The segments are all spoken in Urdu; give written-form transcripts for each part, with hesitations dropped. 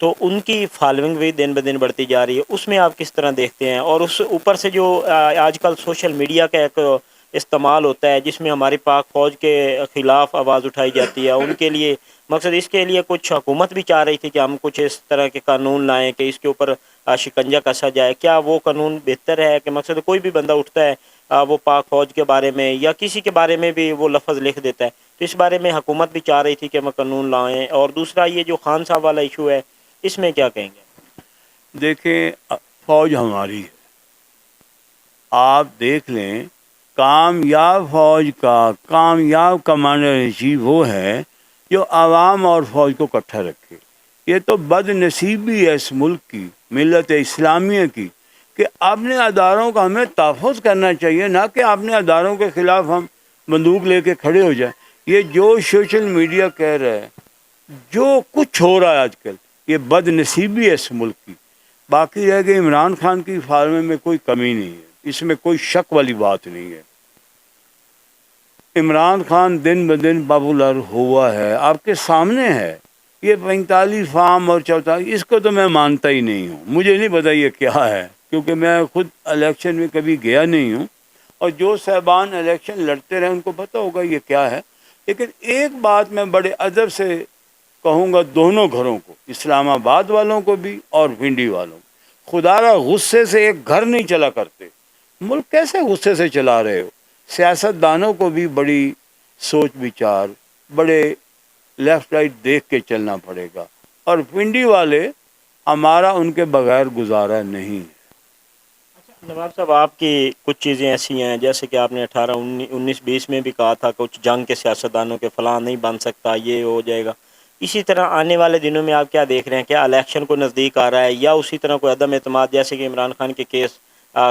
تو ان کی فالوئنگ بھی دن بدن بڑھتی جا رہی ہے، اس میں آپ کس طرح دیکھتے ہیں؟ اور اس اوپر سے جو آج کل سوشل میڈیا کا ایک استعمال ہوتا ہے جس میں ہماری پاک فوج کے خلاف آواز اٹھائی جاتی ہے، ان کے لیے مقصد اس کے لیے کچھ حکومت بھی چاہ رہی تھی کہ ہم کچھ اس طرح کے قانون لائیں کہ اس کے اوپر شکنجہ کسا جائے، کیا وہ قانون بہتر ہے کہ مقصد کوئی بھی بندہ اٹھتا ہے وہ پاک فوج کے بارے میں یا کسی کے بارے میں بھی وہ لفظ لکھ دیتا ہے، تو اس بارے میں حکومت بھی چاہ رہی تھی کہ ہم قانون لائیں؟ اور دوسرا یہ جو خان صاحب والا ایشو ہے اس میں کیا کہیں گے؟ دیکھیں فوج ہماری ہے، آپ دیکھ لیں کامیاب فوج کا کامیاب کمانڈر ان چیف وہ ہے جو عوام اور فوج کو اکٹھا رکھے۔ یہ تو بد نصیبی ہے اس ملک کی، ملت اسلامیہ کی، کہ اپنے اداروں کا ہمیں تحفظ کرنا چاہیے، نہ کہ اپنے اداروں کے خلاف ہم بندوق لے کے کھڑے ہو جائیں۔ یہ جو سوشل میڈیا کہہ رہا ہے، جو کچھ ہو رہا ہے آج کل، یہ بد نصیبی ہے اس ملک کی۔ باقی رہ گئی عمران خان کی فارم میں کوئی کمی نہیں ہے، اس میں کوئی شک والی بات نہیں ہے۔ عمران خان دن بدن پاپولر ہوا ہے، آپ کے سامنے ہے۔ یہ 45 فارم اور 44 اس کو تو میں مانتا ہی نہیں ہوں، مجھے نہیں پتا یہ کیا ہے، کیونکہ میں خود الیکشن میں کبھی گیا نہیں ہوں، اور جو صاحبان الیکشن لڑتے رہے ان کو پتہ ہوگا یہ کیا ہے۔ لیکن ایک بات میں بڑے ادب سے کہوں گا دونوں گھروں کو، اسلام آباد والوں کو بھی اور پنڈی والوں کو، خدا را غصے سے ایک گھر نہیں چلا کرتے، ملک کیسے غصے سے چلا رہے ہو؟ سیاست دانوں کو بھی بڑی سوچ بچار، بڑے لیفٹ رائٹ دیکھ کے چلنا پڑے گا، اور پنڈی والے ہمارا ان کے بغیر گزارا نہیں ہے۔ نواب صاحب آپ کی کچھ چیزیں ایسی ہیں جیسے کہ آپ نے 18 19 20 میں بھی کہا تھا کچھ جنگ کے سیاستدانوں کے فلاں نہیں بن سکتا، یہ ہو جائے گا، اسی طرح آنے والے دنوں میں آپ کیا دیکھ رہے ہیں؟ کیا الیکشن کو نزدیک آ رہا ہے یا اسی طرح کوئی عدم اعتماد جیسے کہ عمران خان کے کیس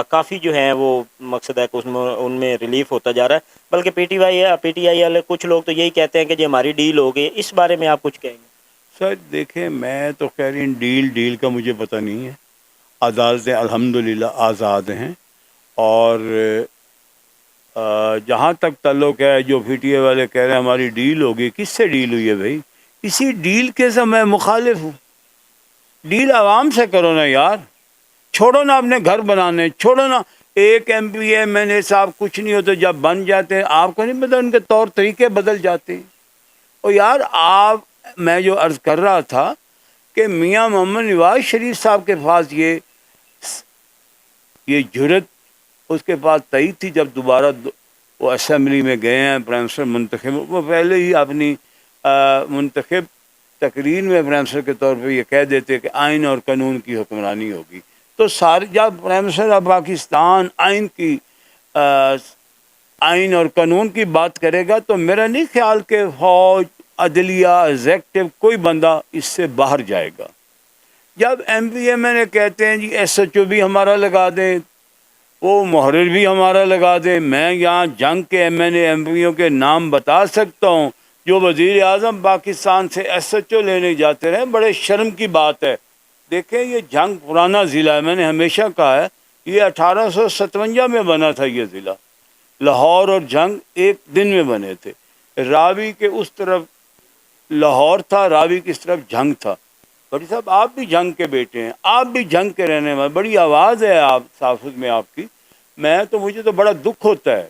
کافی جو ہیں وہ مقصد ہے کہ ان میں ریلیف ہوتا جا رہا ہے، بلکہ پی ٹی آئی والے کچھ لوگ تو یہی کہتے ہیں کہ جی ہماری ڈیل ہو گئی، اس بارے میں آپ کچھ کہیں گے؟ سر دیکھیں، میں تو کہہ رہی ہوں ڈیل کا مجھے پتہ نہیں ہے، عدالتیں الحمدللہ آزاد ہیں، اور جہاں تک تعلق ہے جو پی ٹی اے والے کہہ رہے ہیں ہماری ڈیل ہوگی، کس سے ڈیل ہوئی ہے بھائی؟ اسی ڈیل کے سے میں مخالف ہوں۔ ڈیل عوام سے کرو نا یار، چھوڑو نا اپنے گھر بنانے، چھوڑو نا ایک M P M L A صاحب کچھ نہیں ہوتے، جب بن جاتے ہیں آپ کو نہیں پتا ان کے طور طریقے بدل جاتے ہیں۔ اور یار میں جو عرض کر رہا تھا کہ میاں محمد نواز شریف صاحب کے پاس یہ جرت اس کے پاس تئی تھی، جب دوبارہ وہ اسمبلی میں گئے ہیں پرائم منسٹر منتخب، وہ پہلے ہی اپنی منتخب تقریر میں پرائم منسٹر کے طور پہ یہ کہہ دیتے کہ آئین اور قانون کی حکمرانی ہوگی۔ تو سارے جب پرائم منسٹر آف پاکستان آئین اور قانون کی بات کرے گا تو میرا نہیں خیال کہ فوج، عدلیہ، ایگزیکٹو کوئی بندہ اس سے باہر جائے گا۔ جب M P M L A کہتے ہیں جی ایس ایچ او بھی ہمارا لگا دیں، وہ محرر بھی ہمارا لگا دیں، میں یہاں جنگ کے M N A M P O کے نام بتا سکتا ہوں جو وزیر اعظم پاکستان سے ایس ایچ او لینے جاتے رہے، بڑے شرم کی بات ہے۔ دیکھیں یہ جنگ پرانا ضلع ہے، میں نے ہمیشہ کہا ہے یہ 1857 میں بنا تھا، یہ ضلع لاہور اور جنگ ایک دن میں بنے تھے۔ راوی کے اس طرف لاہور تھا، راوی کی اس طرف جنگ تھا۔ بڑی صاحب آپ بھی جنگ کے بیٹے ہیں، آپ بھی جنگ کے رہنے والے، بڑی آواز ہے آپ تحفظ میں آپ کی، مجھے تو بڑا دکھ ہوتا ہے،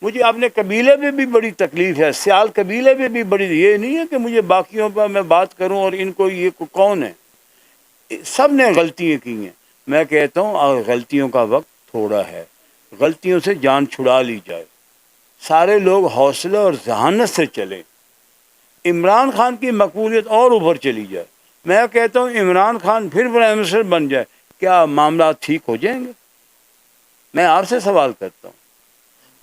مجھے اپنے قبیلے میں بھی بڑی تکلیف ہے، سیال قبیلے میں بھی بڑی، یہ نہیں ہے کہ مجھے باقیوں پر میں بات کروں اور ان کو یہ کون ہے، سب نے غلطیاں کی ہیں۔ میں کہتا ہوں غلطیوں کا وقت تھوڑا ہے، غلطیوں سے جان چھڑا لی جائے، سارے لوگ حوصلہ اور ذہانت سے چلیں، عمران خان کی مقبولیت اور اوپر چلی جائے۔ میں کہتا ہوں عمران خان پھر پرائم منسٹر بن جائے، کیا معاملات ٹھیک ہو جائیں گے؟ میں آپ سے سوال کرتا ہوں،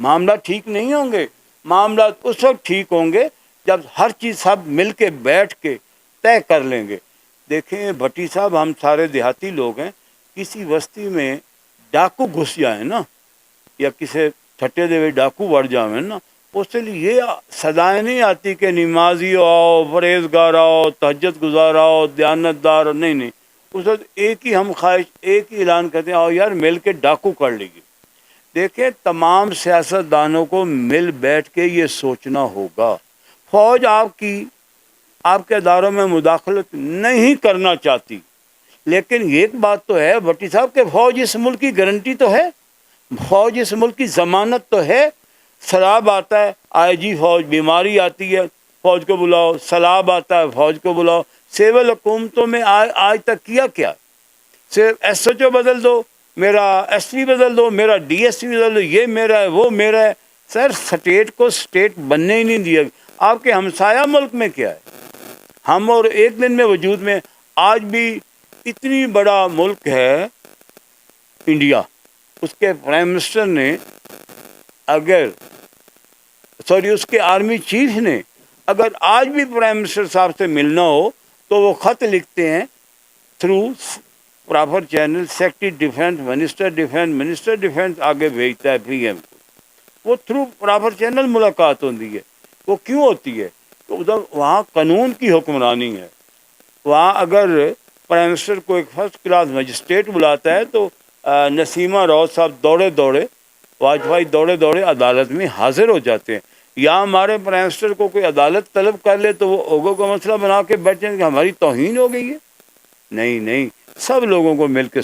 معاملات ٹھیک نہیں ہوں گے؟ معاملات اس وقت ٹھیک ہوں گے جب ہر چیز سب مل کے بیٹھ کے طے کر لیں گے۔ دیکھیں بھٹی صاحب، ہم سارے دیہاتی لوگ ہیں، کسی بستی میں ڈاکو گھس جائیں نا، یا کسی ٹھٹے دے ہوئے ڈاکو بڑھ جائیں نا، اس کے لیے یہ صدائیں نہیں آتی کہ نمازی آؤ، پرہیزگار آؤ، تہجد گزار آؤ، دیانتدار، نہیں، اس وقت ایک ہی ہم خواہش، ایک ہی اعلان کرتے ہیں، آؤ یار مل کے ڈاکو کر لیجیے۔ دیکھیں تمام سیاست دانوں کو مل بیٹھ کے یہ سوچنا ہوگا۔ فوج آپ کی آپ کے اداروں میں مداخلت نہیں کرنا چاہتی، لیکن ایک بات تو ہے بھٹی صاحب کہ فوج اس ملک کی گارنٹی تو ہے، فوج اس ملک کی ضمانت تو ہے۔ سیلاب آتا ہے، آئی جی فوج، بیماری آتی ہے فوج کو بلاؤ، سیلاب آتا ہے فوج کو بلاؤ۔ سول حکومتوں میں آج تک کیا کیا؟ صرف ایس ایچ او بدل دو، میرا ایس پی بدل دو، میرا ڈی ایس پی بدل دو، یہ میرا ہے وہ میرا ہے۔ سر سٹیٹ کو سٹیٹ بننے ہی نہیں دیا۔ آپ کے ہمسایہ ملک میں کیا ہے؟ ہم اور ایک دن میں وجود میں آج بھی اتنی بڑا ملک ہے انڈیا، اس کے پرائم منسٹر نے اس کے آرمی چیف نے اگر آج بھی پرائم منسٹر صاحب سے ملنا ہو تو وہ خط لکھتے ہیں through proper channel, secretary defence, minister defence آگے بھیجتا ہے پی ایم کو، وہ تھرو پراپر چینل ملاقات ہوتی ہے۔ وہ کیوں ہوتی ہے؟ تو ادھر وہاں قانون کی حکمرانی ہے۔ وہاں اگر پرائم منسٹر کو ایک فرسٹ کلاس مجسٹریٹ بلاتا ہے تو نسیمہ راؤت صاحب دوڑے واجپئی دوڑے عدالت میں حاضر ہو جاتے ہیں۔ یا ہمارے پرائم منسٹر کو کوئی عدالت طلب کر لے تو وہ اوگو کا مسئلہ بنا کے بیٹھے ہیں کہ ہماری توہین ہو گئی ہے۔ نہیں، سب لوگوں کو مل کے